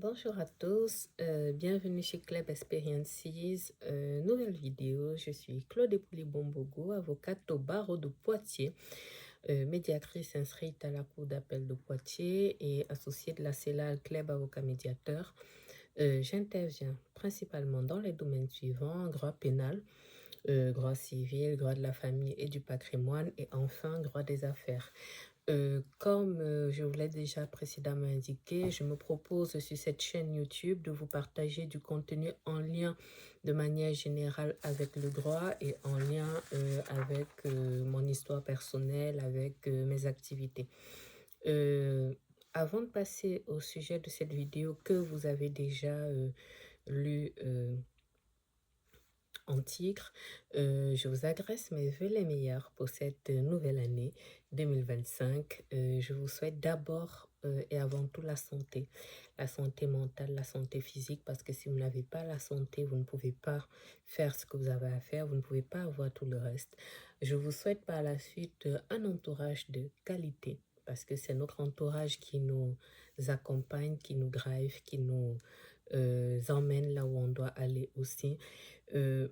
Bonjour à tous, bienvenue chez Club Experiences, nouvelle vidéo. Je suis Claude Epouly-Bombogo, avocate au barreau de Poitiers, médiatrice inscrite à la Cour d'appel de Poitiers et associée de la CELAL Club Avocat Médiateur. J'interviens principalement dans les domaines suivants: droit pénal, droit civil, droit de la famille et du patrimoine, et enfin droit des affaires. Comme je vous l'ai déjà précédemment indiqué, je me propose sur cette chaîne YouTube de vous partager du contenu en lien de manière générale avec le droit et en lien avec mon histoire personnelle, avec mes activités. Euh, Avant de passer au sujet de cette vidéo que vous avez déjà lu en titre, je vous adresse mes vœux les meilleurs pour cette nouvelle année 2025. Je vous souhaite d'abord et avant tout la santé mentale, la santé physique, parce que si vous n'avez pas la santé, vous ne pouvez pas faire ce que vous avez à faire, vous ne pouvez pas avoir tout le reste. Je vous souhaite par la suite un entourage de qualité, parce que c'est notre entourage qui nous accompagne, qui nous drive, qui nous emmène là où on doit aller aussi. Euh,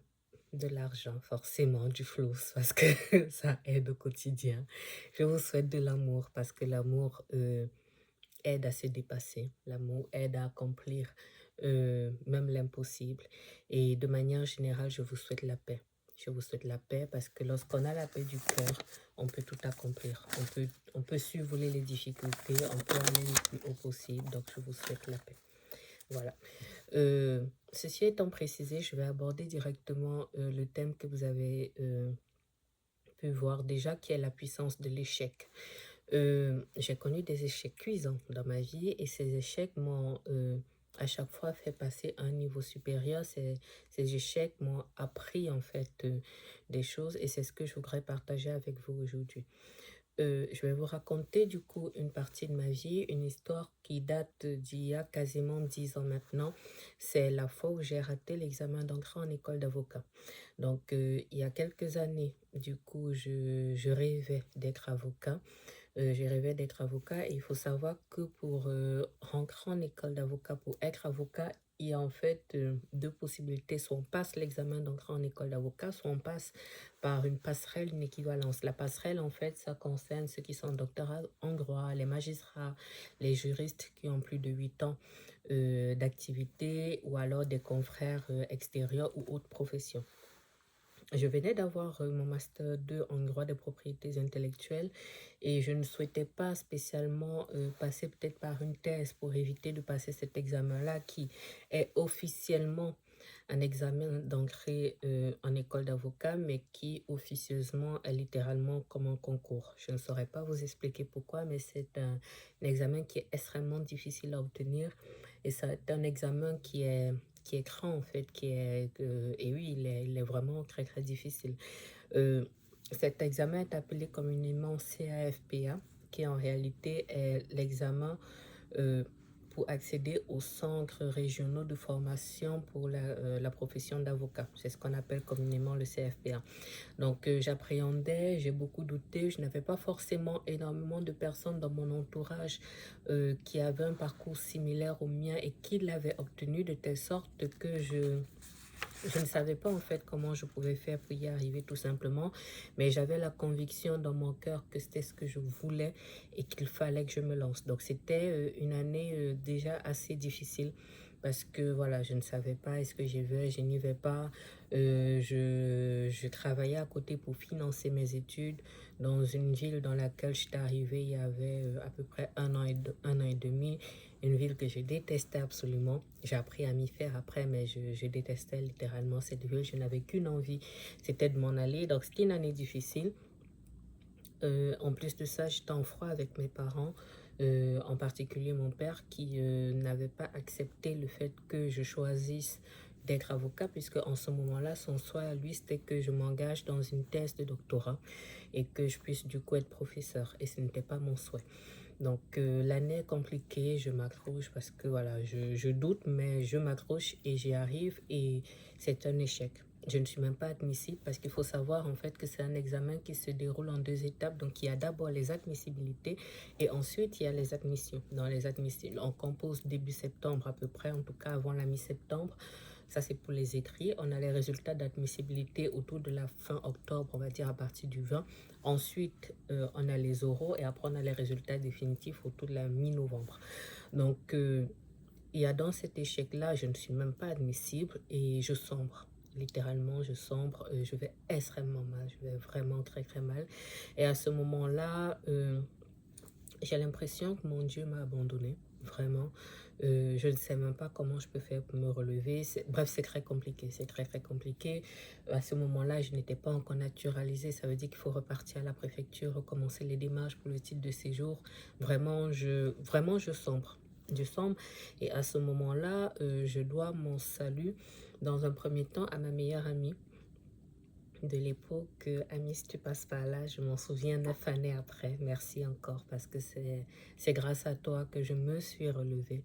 de l'argent, forcément, du flou, parce que ça aide au quotidien. Je vous souhaite de l'amour, parce que l'amour aide à se dépasser. L'amour aide à accomplir même l'impossible. Et de manière générale, je vous souhaite la paix. Je vous souhaite la paix parce que lorsqu'on a la paix du cœur, on peut tout accomplir. On peut survoler les difficultés, on peut aller le plus haut possible. Donc, je vous souhaite la paix. Voilà. Ceci étant précisé, je vais aborder directement le thème que vous avez pu voir déjà, qui est la puissance de l'échec. J'ai connu des échecs cuisants dans ma vie et ces échecs m'ont à chaque fois fait passer à un niveau supérieur. Ces échecs m'ont appris en fait des choses et c'est ce que je voudrais partager avec vous aujourd'hui. Je vais vous raconter du coup une partie de ma vie, une histoire qui date d'il y a quasiment 10 ans maintenant. C'est la fois où j'ai raté l'examen d'entrée en école d'avocat. Donc, il y a quelques années, du coup, je rêvais d'être avocat. Je rêvais d'être avocat et il faut savoir que pour rentrer en école d'avocat, pour être avocat, il y a en fait deux possibilités. Soit on passe l'examen d'entrée en école d'avocat, soit on passe par une passerelle, une équivalence. La passerelle, en fait, ça concerne ceux qui sont doctorats en droit, les magistrats, les juristes qui ont plus de 8 ans d'activité ou alors des confrères extérieurs ou autres professions. Je venais d'avoir mon master 2 en droit des propriétés intellectuelles et je ne souhaitais pas spécialement passer peut-être par une thèse pour éviter de passer cet examen-là qui est officiellement un examen d'entrée en école d'avocat, mais qui officieusement est littéralement comme un concours. Je ne saurais pas vous expliquer pourquoi, mais c'est un examen qui est extrêmement difficile à obtenir et c'est un examen qui est grand en fait, et oui, il est vraiment très très difficile. Euh, Cet examen est appelé communément CAFPA, qui en réalité est l'examen euh, pour accéder aux centres régionaux de formation pour la profession d'avocat. C'est ce qu'on appelle communément le CFPA. Donc, j'appréhendais, j'ai beaucoup douté. Je n'avais pas forcément énormément de personnes dans mon entourage qui avaient un parcours similaire au mien et qui l'avaient obtenu, de telle sorte que je ne savais pas en fait comment je pouvais faire pour y arriver tout simplement, mais j'avais la conviction dans mon cœur que c'était ce que je voulais et qu'il fallait que je me lance. Donc c'était une année déjà assez difficile parce que voilà, je ne savais pas est-ce que j'y vais, je n'y vais pas. Je travaillais à côté pour financer mes études dans une ville dans laquelle j'étais arrivée il y avait à peu près un an et demi. Une ville que je détestais absolument. J'ai appris à m'y faire après, mais je détestais littéralement cette ville. Je n'avais qu'une envie, c'était de m'en aller. Donc, c'était une année difficile. En plus de ça, j'étais en froid avec mes parents, en particulier mon père qui n'avait pas accepté le fait que je choisisse d'être avocat, puisque en ce moment-là, son souhait à lui, c'était que je m'engage dans une thèse de doctorat et que je puisse du coup être professeur. Et ce n'était pas mon souhait. Donc l'année est compliquée, je m'accroche parce que voilà, je doute, mais je m'accroche et j'y arrive et c'est un échec. je ne suis même pas admissible parce qu'il faut savoir en fait que c'est un examen qui se déroule en 2 étapes. Donc il y a d'abord les admissibilités et ensuite il y a les admissions. Dans les admissions, on compose début septembre à peu près, en tout cas avant la mi-septembre. Ça, c'est pour les écrits. On a les résultats d'admissibilité autour de la fin octobre, on va dire à partir du 20. Ensuite, on a les oraux et après, on a les résultats définitifs autour de la mi-novembre. Donc, il y a dans cet échec-là, je ne suis même pas admissible et je sombre. Littéralement, je sombre, je vais extrêmement mal, je vais vraiment très très mal. Et à ce moment-là, j'ai l'impression que mon Dieu m'a abandonné, vraiment. Je ne sais même pas comment je peux faire pour me relever. Bref, c'est très compliqué, c'est très très compliqué. À ce moment-là, je n'étais pas encore naturalisée. Ça veut dire qu'il faut repartir à la préfecture, recommencer les démarches pour le titre de séjour. Vraiment, je sombre. Je sombre. Et à ce moment-là, je dois mon salut, dans un premier temps, à ma meilleure amie de l'époque. Amie, si tu passes par là, je m'en souviens 9 années après. Merci encore parce que c'est grâce à toi que je me suis relevée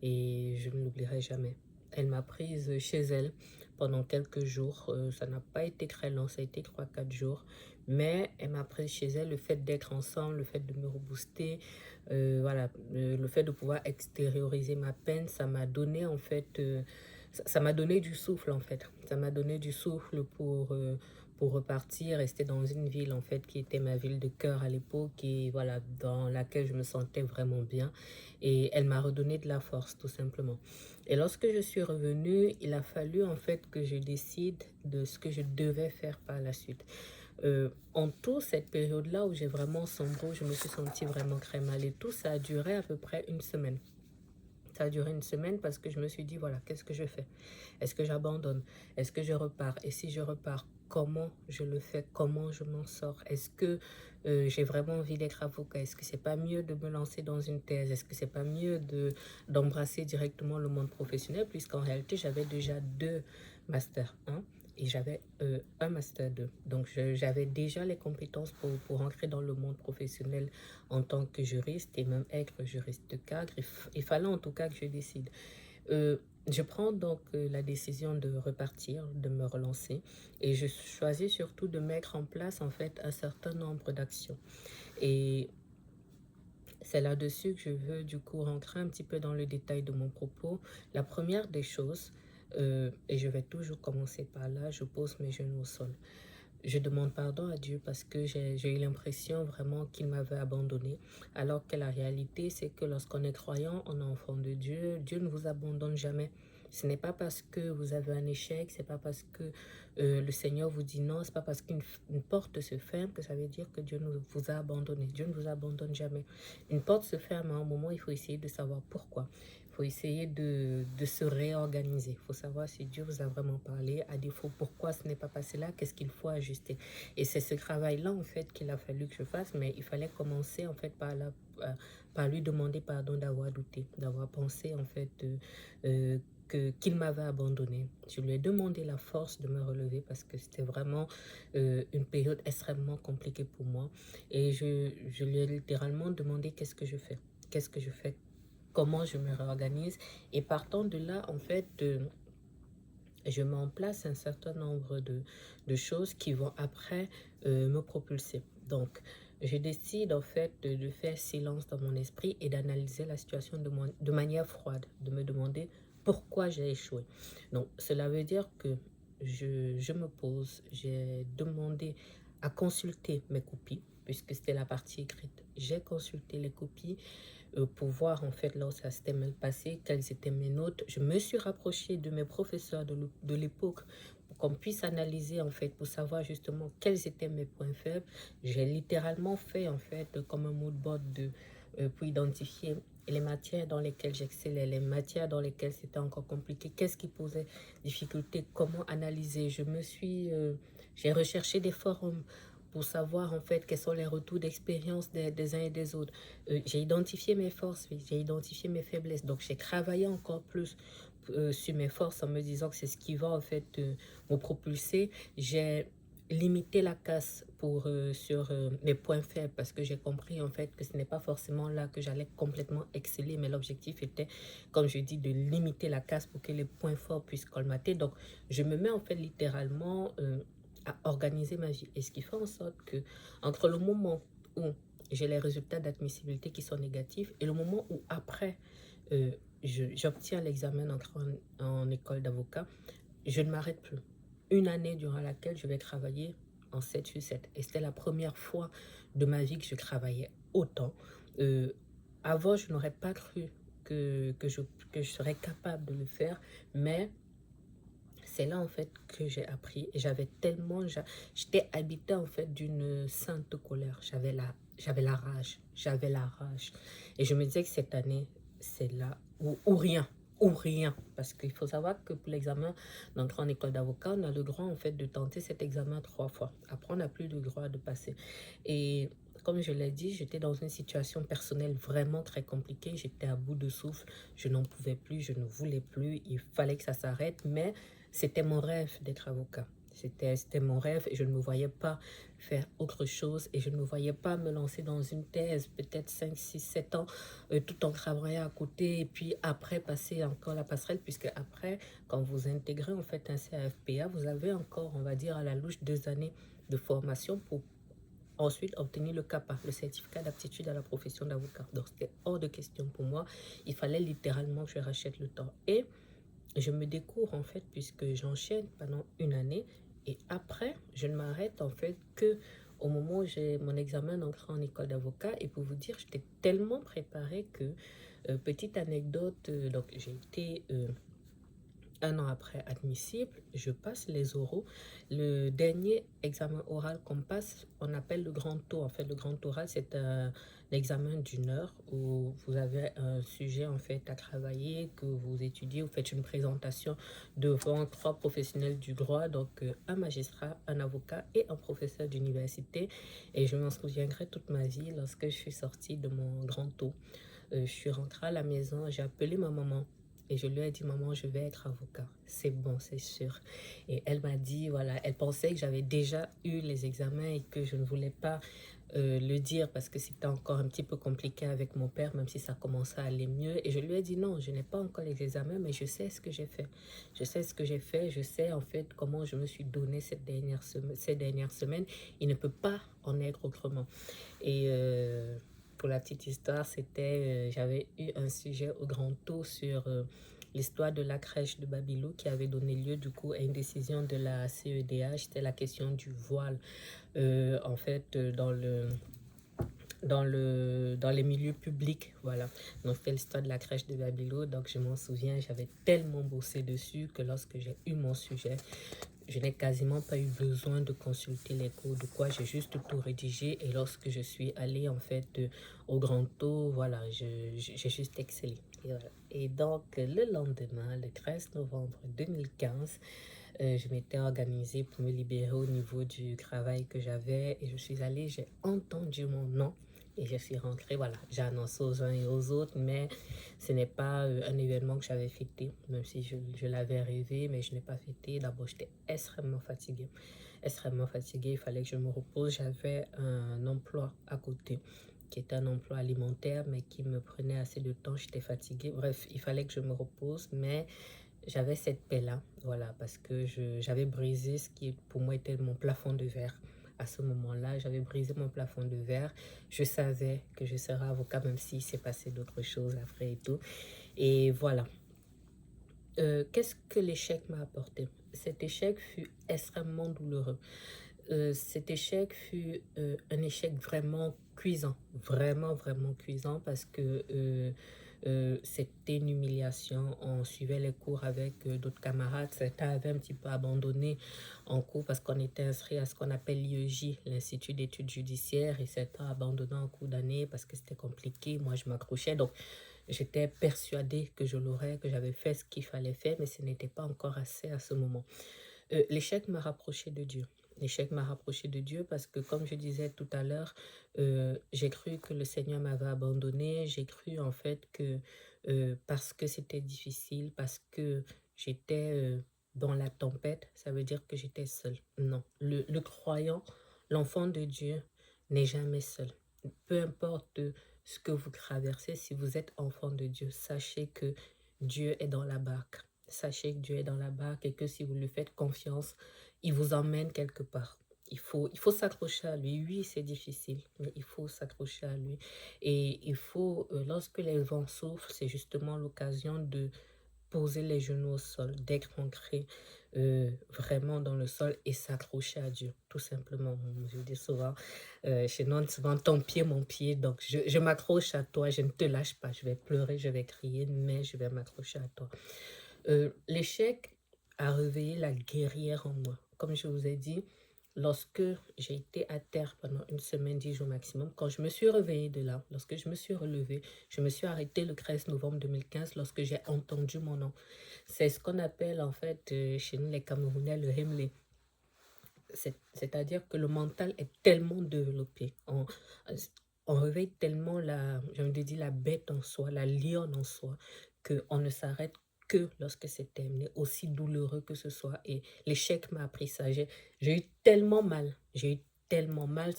et je ne l'oublierai jamais. Elle m'a prise chez elle pendant quelques jours. Ça n'a pas été très long, ça a été 3 4 jours. Mais elle m'a prise chez elle. Le fait d'être ensemble, le fait de me rebooster, voilà, le fait de pouvoir extérioriser ma peine, ça m'a donné en fait, ça m'a donné du souffle en fait. Ça m'a donné du souffle pour repartir, rester dans une ville en fait qui était ma ville de cœur à l'époque et voilà, dans laquelle je me sentais vraiment bien. Et elle m'a redonné de la force tout simplement. Et lorsque je suis revenue, il a fallu en fait que je décide de ce que je devais faire par la suite. En tout, cette période-là où j'ai vraiment sombré, où je me suis sentie vraiment très mal et tout, ça a duré à peu près une semaine. Ça a duré une semaine parce que je me suis dit, voilà, qu'est-ce que je fais? Est-ce que j'abandonne? Est-ce que je repars? Et si je repars, comment je le fais? Comment je m'en sors? Est-ce que j'ai vraiment envie d'être avocat? Est-ce que c'est pas mieux de me lancer dans une thèse? Est-ce que c'est pas mieux d'embrasser directement le monde professionnel? Puisqu'en réalité, j'avais déjà 2 masters 1 et j'avais un master 2. Donc, j'avais déjà les compétences pour entrer dans le monde professionnel en tant que juriste et même être juriste cadre. Il fallait en tout cas que je décide. Euh, je prends donc la décision de repartir, de me relancer et je choisis surtout de mettre en place en fait un certain nombre d'actions. Et c'est là-dessus que je veux du coup rentrer un petit peu dans le détail de mon propos. La première des choses, et je vais toujours commencer par là, je pose mes genoux au sol. Je demande pardon à Dieu parce que j'ai eu l'impression vraiment qu'il m'avait abandonné. Alors que la réalité, c'est que lorsqu'on est croyant, on est enfant de Dieu, Dieu ne vous abandonne jamais. Ce n'est pas parce que vous avez un échec, c'est pas parce que le Seigneur vous dit non, c'est pas parce qu'une porte se ferme que ça veut dire que Dieu nous, vous a abandonné. Dieu ne vous abandonne jamais. Une porte se ferme à un moment, il faut essayer de savoir pourquoi. Il faut essayer de se réorganiser. Il faut savoir si Dieu vous a vraiment parlé. À défaut, pourquoi ce n'est pas passé là, qu'est-ce qu'il faut ajuster. Et c'est ce travail-là, en fait, qu'il a fallu que je fasse. Mais il fallait commencer, en fait, par lui demander pardon d'avoir douté, d'avoir pensé, en fait, qu'il m'avait abandonné. Je lui ai demandé la force de me relever parce que c'était vraiment une période extrêmement compliquée pour moi. Et je lui ai littéralement demandé qu'est-ce que je fais. Qu'est-ce que je fais? Comment je me réorganise? Et partant de là, en fait, je mets en place un certain nombre de choses qui vont après me propulser. Donc, je décide en fait de faire silence dans mon esprit et d'analyser la situation de manière froide, de me demander pourquoi j'ai échoué. Donc, cela veut dire que je me pose, j'ai demandé à consulter mes copies, puisque c'était la partie écrite. J'ai consulté les copies pour voir en fait là où ça s'était mal passé, quelles étaient mes notes. Je me suis rapprochée de mes professeurs de l'époque pour qu'on puisse analyser en fait, pour savoir justement quels étaient mes points faibles. J'ai littéralement fait en fait comme un mood board pour identifier les matières dans lesquelles j'excellais, les matières dans lesquelles c'était encore compliqué, qu'est-ce qui posait difficulté, comment analyser. J'ai recherché des forums pour savoir en fait quels sont les retours d'expérience des uns et des autres. J'ai identifié mes forces, oui, j'ai identifié mes faiblesses. Donc j'ai travaillé encore plus sur mes forces en me disant que c'est ce qui va en fait me propulser. limiter la casse sur mes points faibles parce que j'ai compris en fait que ce n'est pas forcément là que j'allais complètement exceller, mais l'objectif était, comme je dis, de limiter la casse pour que les points forts puissent colmater. Donc, je me mets en fait littéralement à organiser ma vie. Et ce qui fait en sorte que entre le moment où j'ai les résultats d'admissibilité qui sont négatifs et le moment où après euh, j'obtiens l'examen d'entrée en école d'avocat, je ne m'arrête plus. Une année durant laquelle je vais travailler en 7 sur 7. Et c'était la première fois de ma vie que je travaillais autant. Euh, Avant, je n'aurais pas cru que je serais capable de le faire, mais c'est là en fait que j'ai appris et j'avais tellement, j'étais habitée en fait d'une sainte colère. J'avais la rage. Et je me disais que cette année, c'est là ou rien. Parce qu'il faut savoir que pour l'examen d'entrée en école d'avocat, on a le droit en fait de tenter cet examen 3 fois. Après, on n'a plus le droit de passer. Et comme je l'ai dit, j'étais dans une situation personnelle vraiment très compliquée. J'étais à bout de souffle. Je n'en pouvais plus, je ne voulais plus. Il fallait que ça s'arrête. Mais c'était mon rêve d'être avocat. C'était mon rêve et je ne me voyais pas faire autre chose et je ne me voyais pas me lancer dans une thèse, peut-être 5 6 7 ans, tout en travaillant à côté et puis après passer encore la passerelle, puisque après, quand vous intégrez en fait un CAFPA, vous avez encore, on va dire, à la louche 2 années de formation pour ensuite obtenir le CAPA, le certificat d'aptitude à la profession d'avocat. Donc c'était hors de question pour moi. Il fallait littéralement que je rachète le temps. Et je me découvre en fait puisque j'enchaîne pendant une année et après je ne m'arrête en fait que au moment où j'ai mon examen d'entrée en école d'avocat. Et pour vous dire, j'étais tellement préparée que petite anecdote, donc j'ai été un an après admissible, je passe les oraux. Le dernier examen oral qu'on passe, on appelle le grand tour. En fait, le grand oral, c'est un examen d'1 heure où vous avez un sujet en fait à travailler, que vous étudiez, vous faites une présentation devant 3 professionnels du droit, donc un magistrat, un avocat et un professeur d'université. Et je m'en souviendrai toute ma vie lorsque je suis sortie de mon grand tour. Je suis rentrée à la maison, j'ai appelé ma maman. Et je lui ai dit, maman, je vais être avocat. C'est bon, c'est sûr. Et elle m'a dit, voilà, elle pensait que j'avais déjà eu les examens et que je ne voulais pas le dire parce que c'était encore un petit peu compliqué avec mon père, même si ça commençait à aller mieux. Et je lui ai dit, non, je n'ai pas encore les examens, mais je sais ce que j'ai fait. Je sais ce que j'ai fait. Je sais en fait comment je me suis donné ces dernières semaines. Il ne peut pas en être autrement. Et pour la petite histoire, j'avais eu un sujet au grand tour sur l'histoire de la crèche de Babylou qui avait donné lieu du coup à une décision de la CEDH. C'était la question du voile en fait dans les milieux publics, voilà. Donc c'était l'histoire de la crèche de Babylou. Donc je m'en souviens, j'avais tellement bossé dessus que lorsque j'ai eu mon sujet, je n'ai quasiment pas eu besoin de consulter les cours de quoi, j'ai juste tout rédigé. Et lorsque je suis allée en fait au grand taux, voilà, j'ai juste excellé. Et, voilà. Et donc le lendemain, le 13 novembre 2015, je m'étais organisée pour me libérer au niveau du travail que j'avais et je suis allée, j'ai entendu mon nom et je suis rentrée, voilà, j'ai annoncé aux uns et aux autres, mais ce n'est pas un événement que j'avais fêté, même si je l'avais rêvé, mais je n'ai pas fêté. D'abord, j'étais extrêmement fatiguée, il fallait que je me repose. J'avais un emploi à côté qui était un emploi alimentaire, mais qui me prenait assez de temps, j'étais fatiguée. Bref, il fallait que je me repose, mais j'avais cette paix-là, voilà, parce que j'avais brisé ce qui pour moi était mon plafond de verre. À ce moment-là, j'avais brisé mon plafond de verre. Je savais que je serais avocat, même s'il s'est passé d'autres choses après et tout. Et voilà. Qu'est-ce que l'échec m'a apporté? Cet échec fut extrêmement douloureux. Cet échec fut un échec vraiment cuisant, vraiment, vraiment cuisant parce que c'était une humiliation. On suivait les cours avec d'autres camarades. Certains avaient un petit peu abandonné en cours parce qu'on était inscrit à ce qu'on appelle l'IEJ, l'Institut d'études judiciaires, et certains abandonnaient en cours d'année parce que c'était compliqué. Moi, je m'accrochais. Donc, j'étais persuadée que je l'aurais, que j'avais fait ce qu'il fallait faire, mais ce n'était pas encore assez à ce moment. L'échec m'a rapproché de Dieu. L'échec m'a rapproché de Dieu parce que, comme je disais tout à l'heure, j'ai cru que le Seigneur m'avait abandonné. J'ai cru en fait que parce que c'était difficile, parce que j'étais dans la tempête, ça veut dire que j'étais seule. Non, le croyant, l'enfant de Dieu n'est jamais seul. Peu importe ce que vous traversez, si vous êtes enfant de Dieu, sachez que Dieu est dans la barque. Sachez que Dieu est dans la barque et que si vous lui faites confiance, il vous emmène quelque part. Il faut s'accrocher à lui. Oui, c'est difficile, mais il faut s'accrocher à lui. Et il faut, lorsque les vents soufflent, c'est justement l'occasion de poser les genoux au sol, d'être ancré vraiment dans le sol et s'accrocher à Dieu, tout simplement. Je dis souvent, chez nous, on dit souvent ton pied, mon pied. Donc, je m'accroche à toi, je ne te lâche pas. Je vais pleurer, je vais crier, mais je vais m'accrocher à toi. L'échec a réveillé la guerrière en moi. Comme je vous ai dit, lorsque j'ai été à terre pendant une semaine, 10 jours maximum, quand je me suis réveillée de là, lorsque je me suis relevée, je me suis arrêtée le 13 novembre 2015 lorsque j'ai entendu mon nom. C'est ce qu'on appelle en fait chez nous les Camerounais le Hemley. C'est-à-dire que le mental est tellement développé. On réveille tellement j'ai envie de dire la bête en soi, la lionne en soi, qu'on ne s'arrête que lorsque c'est terminé, aussi douloureux que ce soit. Et l'échec m'a appris ça. J'ai eu tellement mal. J'ai eu tellement mal.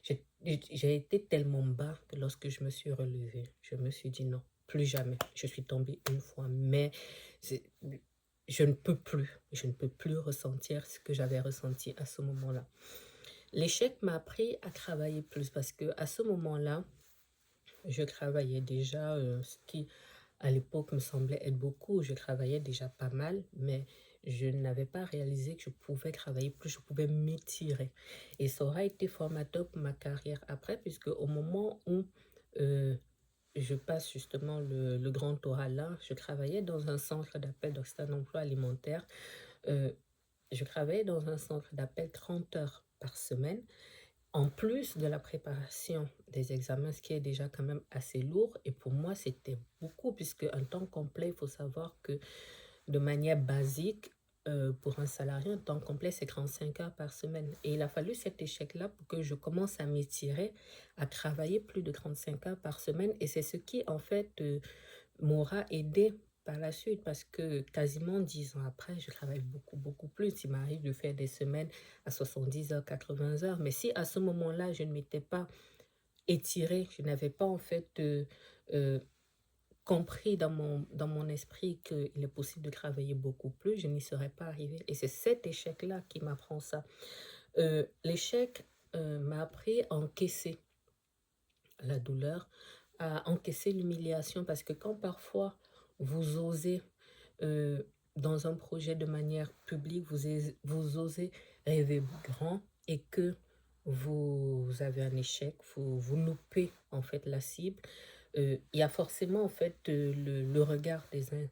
J'ai été tellement bas que lorsque je me suis relevée, je me suis dit non, plus jamais. Je suis tombée une fois, mais c'est- je ne peux plus ressentir ce que j'avais ressenti à ce moment-là. L'échec m'a appris à travailler plus parce que à ce moment-là, je travaillais déjà, ce qui à l'époque me semblait être beaucoup. Je travaillais déjà pas mal, mais je n'avais pas réalisé que je pouvais travailler plus, je pouvais m'étirer. Et ça aura été formateur pour ma carrière après, puisque au moment où euh, je passe justement le grand oral là, je travaillais dans un centre d'appel d'un emploi alimentaire. Euh, je travaillais dans un centre d'appel 30 heures par semaine, en plus de la préparation des examens, ce qui est déjà quand même assez lourd. Et pour moi, c'était beaucoup, puisque un temps complet, il faut savoir que de manière basique, pour un salarié, un temps complet, c'est 35 heures par semaine. Et il a fallu cet échec-là pour que je commence à m'étirer, à travailler plus de 35 heures par semaine. Et c'est ce qui, en fait, m'aura aidé par la suite parce que quasiment 10 ans après, je travaille beaucoup, beaucoup plus. Il m'arrive de faire des semaines à 70 heures, 80 heures. Mais si à ce moment-là, je ne m'étais pas étirée, je n'avais pas en fait euh, compris dans mon esprit qu'il est possible de travailler beaucoup plus, je n'y serais pas arrivée. Et c'est cet échec-là qui m'apprend ça. L'échec m'a appris à encaisser la douleur, à encaisser l'humiliation parce que quand parfois vous osez euh, dans un projet de manière publique, vous osez rêver grand et que vous avez un échec, vous loupez en fait la cible, il y a forcément en fait le regard des uns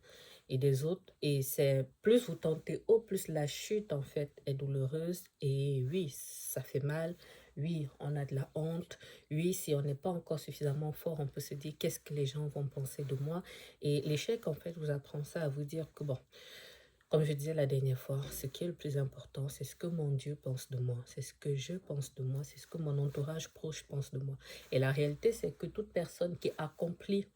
et des autres et c'est plus vous tentez haut, plus la chute en fait est douloureuse et oui, ça fait mal, oui, on a de la honte, oui, si on n'est pas encore suffisamment fort, on peut se dire qu'est-ce que les gens vont penser de moi. Et l'échec, en fait, vous apprend ça à vous dire que, bon, comme je disais la dernière fois, ce qui est le plus important, c'est ce que mon Dieu pense de moi, c'est ce que je pense de moi, c'est ce que mon entourage proche pense de moi. Et la réalité, c'est que toute personne qui accomplit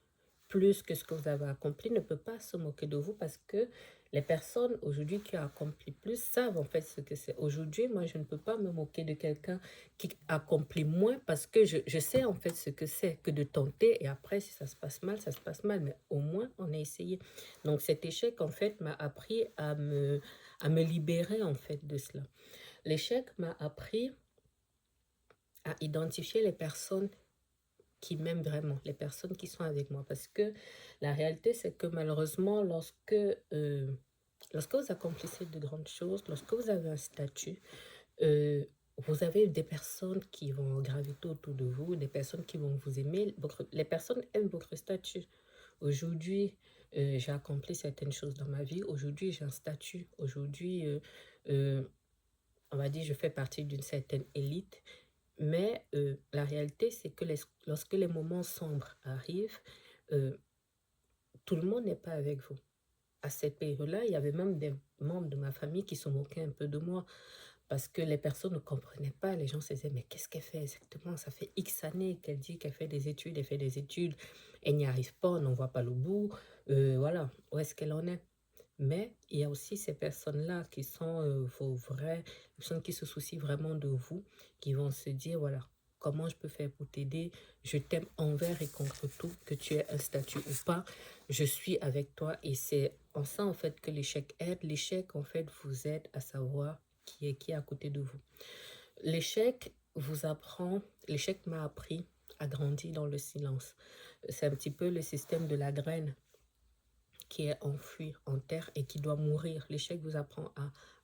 plus que ce que vous avez accompli ne peut pas se moquer de vous parce que les personnes aujourd'hui qui ont accompli plus savent en fait ce que c'est. Aujourd'hui, moi, je ne peux pas me moquer de quelqu'un qui accomplit moins parce que je sais en fait ce que c'est que de tenter et après, si ça se passe mal, ça se passe mal, mais au moins, on a essayé. Donc, cet échec, en fait, m'a appris à me libérer en fait de cela. L'échec m'a appris à identifier les personnes qui m'aiment vraiment, les personnes qui sont avec moi. Parce que la réalité, c'est que malheureusement, lorsque vous accomplissez de grandes choses, lorsque vous avez un statut, euh, vous avez des personnes qui vont graviter autour de vous, des personnes qui vont vous aimer. Les personnes aiment votre statut. Aujourd'hui, j'ai accompli certaines choses dans ma vie. Aujourd'hui, j'ai un statut. Aujourd'hui, euh, on va dire, je fais partie d'une certaine élite. Mais la réalité, c'est que lorsque les moments sombres arrivent, euh, tout le monde n'est pas avec vous. À cette période-là, il y avait même des membres de ma famille qui se moquaient un peu de moi parce que les personnes ne comprenaient pas. Les gens se disaient, mais qu'est-ce qu'elle fait exactement? Ça fait X années qu'elle dit qu'elle fait des études, elle fait des études, elle n'y arrive pas, on n'en voit pas le bout. Voilà, où est-ce qu'elle en est? Mais il y a aussi ces personnes-là qui sont vos vraies personnes qui se soucient vraiment de vous, qui vont se dire, voilà, comment je peux faire pour t'aider? Je t'aime envers et contre tout, que tu aies un statut ou pas, je suis avec toi. Et c'est en ça, en fait, que l'échec aide. L'échec, en fait, vous aide à savoir qui est à côté de vous. L'échec vous apprend, l'échec m'a appris à grandir dans le silence. C'est un petit peu le système de la graine qui est enfoui en terre et qui doit mourir. L'échec vous apprend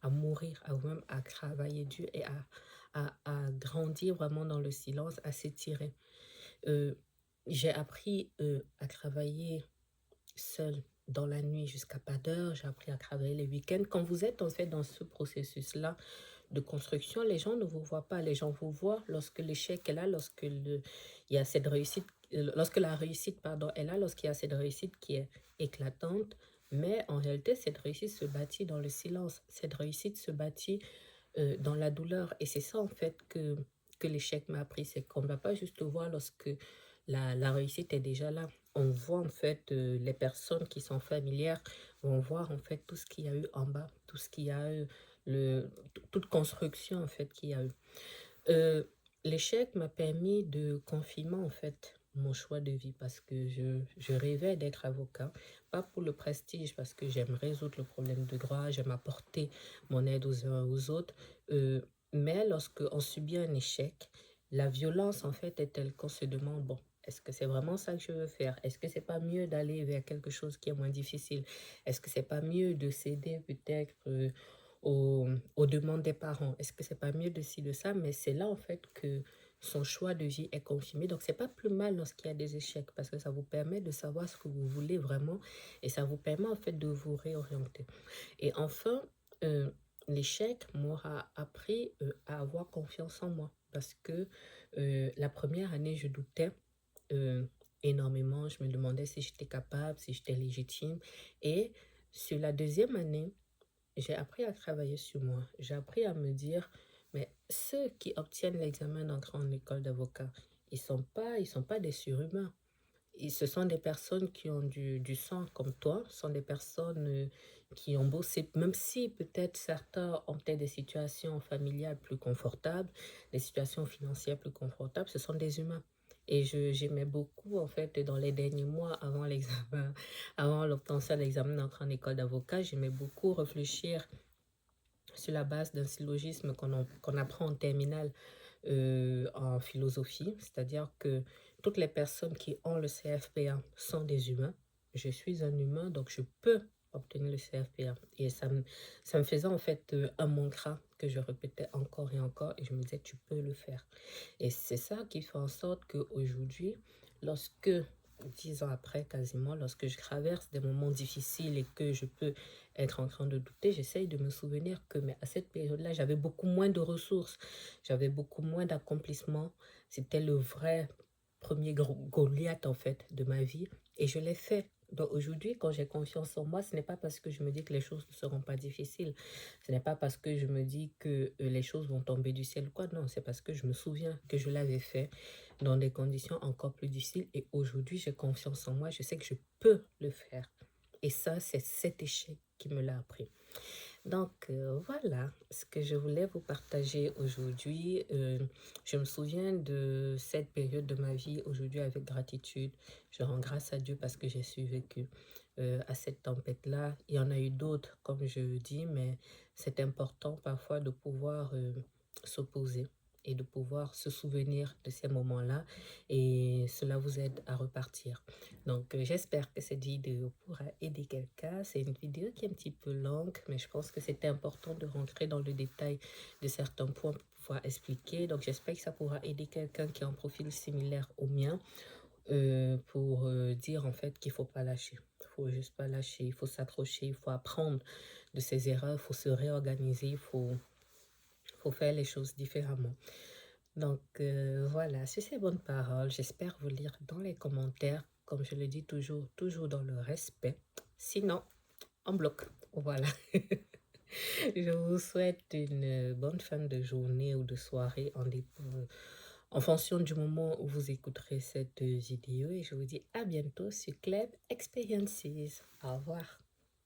à mourir, à vous-même, à travailler dur et à grandir vraiment dans le silence, à s'étirer. Euh, j'ai appris à travailler seule dans la nuit jusqu'à pas d'heure. J'ai appris à travailler les week-ends. Quand vous êtes en fait dans ce processus-là de construction, les gens ne vous voient pas. Les gens vous voient lorsque l'échec est là, lorsque il y a cette réussite, lorsque la réussite, pardon, est là, lorsqu'il y a cette réussite qui est éclatante. Mais en réalité, cette réussite se bâtit dans le silence. Cette réussite se bâtit dans la douleur. Et c'est ça, en fait, que l'échec m'a appris. C'est qu'on ne va pas juste voir lorsque la réussite est déjà là. On voit, en fait, les personnes qui sont familières vont voir, en fait, tout ce qu'il y a eu en bas, tout ce qu'il y a eu, toute construction, en fait, qu'il y a eu. Euh, l'échec m'a permis de confirmer, en fait, mon choix de vie parce que je rêvais d'être avocat, pas pour le prestige, parce que j'aime résoudre le problème de droit, j'aime apporter mon aide aux uns aux autres, euh, mais lorsque on subit un échec, la violence, en fait, est telle qu'on se demande, bon, est-ce que c'est vraiment ça que je veux faire? Est-ce que c'est pas mieux d'aller vers quelque chose qui est moins difficile? Est-ce que c'est pas mieux de céder peut-être aux demandes des parents? Est-ce que c'est pas mieux de ci, de ça? Mais c'est là, en fait, que son choix de vie est confirmé. Donc, c'est pas plus mal lorsqu'il y a des échecs parce que ça vous permet de savoir ce que vous voulez vraiment et ça vous permet, en fait, de vous réorienter. Et enfin, euh, l'échec m'aura appris à avoir confiance en moi parce que la première année, je doutais euh, énormément. Je me demandais si j'étais capable, si j'étais légitime. Et sur la deuxième année, j'ai appris à travailler sur moi. J'ai appris à me dire, mais ceux qui obtiennent l'examen d'entrée en école d'avocat, ils sont pas des surhumains. Et ce sont des personnes qui ont du sang comme toi, ce sont des personnes qui ont bossé, même si peut-être certains ont peut-être des situations familiales plus confortables, des situations financières plus confortables, ce sont des humains. Et j'aimais beaucoup, en fait, dans les derniers mois avant l'examen, avant l'obtention de l'examen d'entrée en école d'avocat, j'aimais beaucoup réfléchir sur la base d'un syllogisme qu'on apprend en terminale en philosophie, c'est-à-dire que toutes les personnes qui ont le CFPA sont des humains. Je suis un humain, donc je peux obtenir le CFPA. Et ça me faisait en fait un mantra que je répétais encore et encore, et je me disais, tu peux le faire. Et c'est ça qui fait en sorte qu'aujourd'hui, lorsque 10 ans après quasiment, lorsque je traverse des moments difficiles et que je peux être en train de douter, j'essaye de me souvenir que mais à cette période-là, j'avais beaucoup moins de ressources, j'avais beaucoup moins d'accomplissements. C'était le vrai premier Goliath en fait de ma vie et je l'ai fait. Donc aujourd'hui, quand j'ai confiance en moi, ce n'est pas parce que je me dis que les choses ne seront pas difficiles. Ce n'est pas parce que je me dis que les choses vont tomber du ciel ou quoi. Non, c'est parce que je me souviens que je l'avais fait dans des conditions encore plus difficiles. Et aujourd'hui, j'ai confiance en moi. Je sais que je peux le faire. Et ça, c'est cet échec qui me l'a appris. Donc voilà ce que je voulais vous partager aujourd'hui. Je me souviens de cette période de ma vie aujourd'hui avec gratitude. Je rends grâce à Dieu parce que j'ai survécu à cette tempête-là. Il y en a eu d'autres, comme je le dis, mais c'est important parfois de pouvoir s'opposer et de pouvoir se souvenir de ces moments-là et cela vous aide à repartir. Donc, j'espère que cette vidéo pourra aider quelqu'un. C'est une vidéo qui est un petit peu longue, mais je pense que c'était important de rentrer dans le détail de certains points pour pouvoir expliquer. Donc, j'espère que ça pourra aider quelqu'un qui a un profil similaire au mien pour dire en fait qu'il ne faut pas lâcher. Il ne faut juste pas lâcher, il faut s'accrocher, il faut apprendre de ses erreurs, il faut se réorganiser, faut faire les choses différemment. Donc voilà, sur ces bonnes paroles, j'espère vous lire dans les commentaires, comme je le dis toujours, toujours dans le respect. Sinon, en bloc. Voilà. Je vous souhaite une bonne fin de journée ou de soirée en fonction du moment où vous écouterez cette vidéo et je vous dis à bientôt sur Club Experiences. Au revoir.